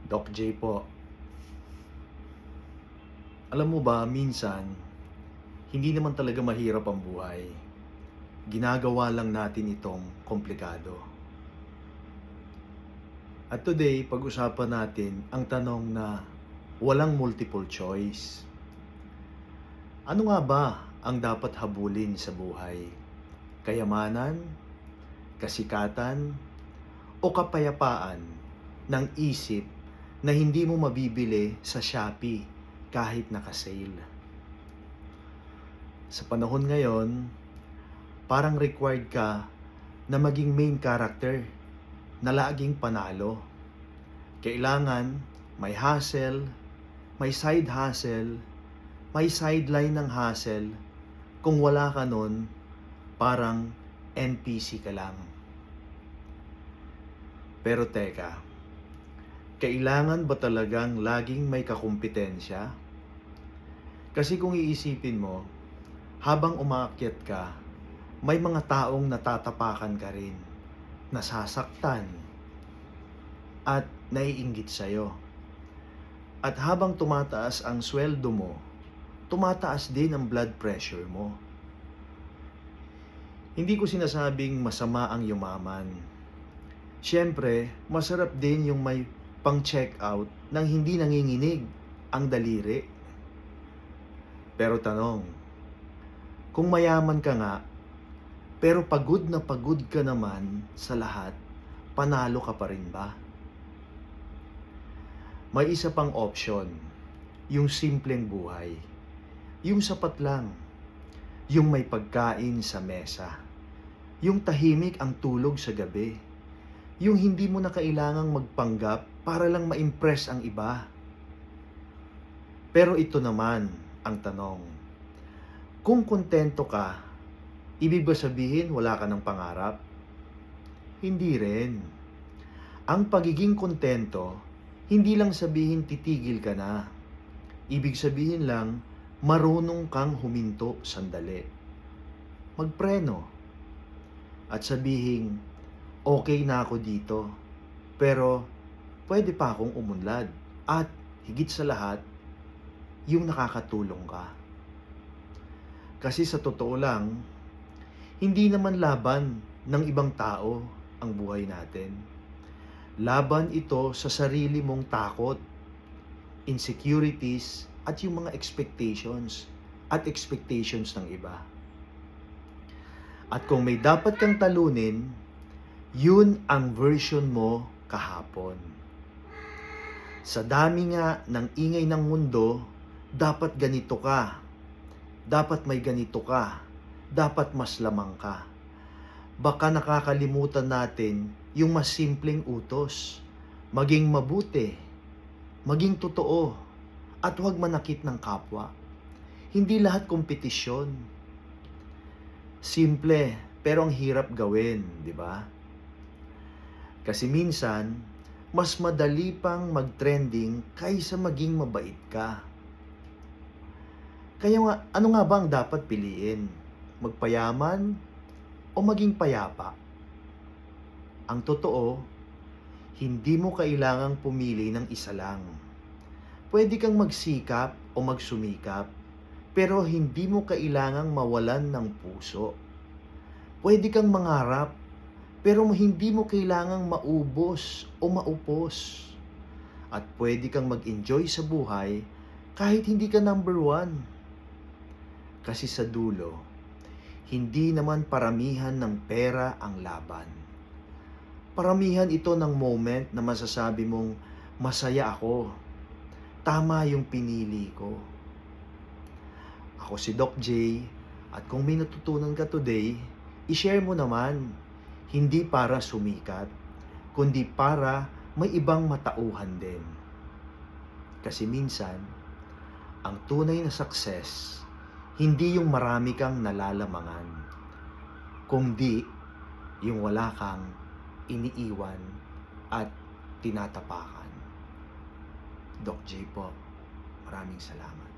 Doc J po. Alam mo ba, minsan, hindi naman talaga mahirap ang buhay. Ginagawa lang natin itong komplikado. At today, pag-usapan natin ang tanong na walang multiple choice. Ano nga ba ang dapat habulin sa buhay? Kayamanan, kasikatan, o kapayapaan ng isip na hindi mo mabibili sa Shopee kahit naka-sale? Sa panahon ngayon, parang required ka na maging main character na laging panalo. Kailangan may hustle, may side hustle, may sideline ng hustle. Kung wala ka nun, parang NPC ka lang. Pero teka, kailangan ba talagang laging may kakumpetensya? Kasi kung iisipin mo, habang umaakyat ka, may mga taong natatapakan ka rin, nasasaktan, at naiinggit sa'yo. At habang tumataas ang sweldo mo, tumataas din ang blood pressure mo. Hindi ko sinasabing masama ang yumaman. Siyempre, masarap din yung may pang-check out nang hindi nanginginig ang daliri. Pero tanong, kung mayaman ka nga, pero pagod na pagod ka naman sa lahat, panalo ka pa rin ba? May isa pang option, yung simpleng buhay. Yung sapat lang, yung may pagkain sa mesa. Yung tahimik ang tulog sa gabi. Yung hindi mo na kailangang magpanggap para lang ma-impress ang iba. Pero ito naman ang tanong. Kung kontento ka, ibig ba sabihin wala ka ng pangarap? Hindi rin. Ang pagiging kontento, hindi lang sabihin titigil ka na. Ibig sabihin lang, marunong kang huminto sandali. Magpreno. At sabihin, okay na ako dito, pero pwede pa akong umunlad. At higit sa lahat, yung nakakatulong ka. Kasi sa totoo lang, hindi naman laban ng ibang tao ang buhay natin. Laban ito sa sarili mong takot, insecurities, at yung mga expectations ng iba. At kung may dapat kang talunin, yun ang version mo kahapon. Sa dami nga ng ingay ng mundo, dapat ganito ka. Dapat may ganito ka. Dapat mas lamang ka. Baka nakakalimutan natin yung mas simpleng utos. Maging mabuti, maging totoo, at huwag manakit ng kapwa. Hindi lahat kompetisyon. Simple, pero ang hirap gawin, di ba? Kasi minsan, mas madali pang mag-trending kaysa maging mabait ka. Kaya nga, ano nga ba ang dapat piliin? Magpayaman o maging payapa? Ang totoo, hindi mo kailangang pumili ng isa lang. Pwede kang magsikap o magsumikap, pero hindi mo kailangang mawalan ng puso. Pwede kang mangarap, pero hindi mo kailangang maubos o maupos. At pwede kang mag-enjoy sa buhay kahit hindi ka number one. Kasi sa dulo, hindi naman paramihan ng pera ang laban. Paramihan ito ng moment na masasabi mong, masaya ako. Tama yung pinili ko. Ako si Doc J, at kung may natutunan ka today, i-share mo naman. Hindi para sumikat, kundi para may ibang matauhan din. Kasi minsan, ang tunay na success, hindi yung marami kang nalalamangan, kundi yung wala kang iniiwan at tinatapakan. Doc J po, maraming salamat.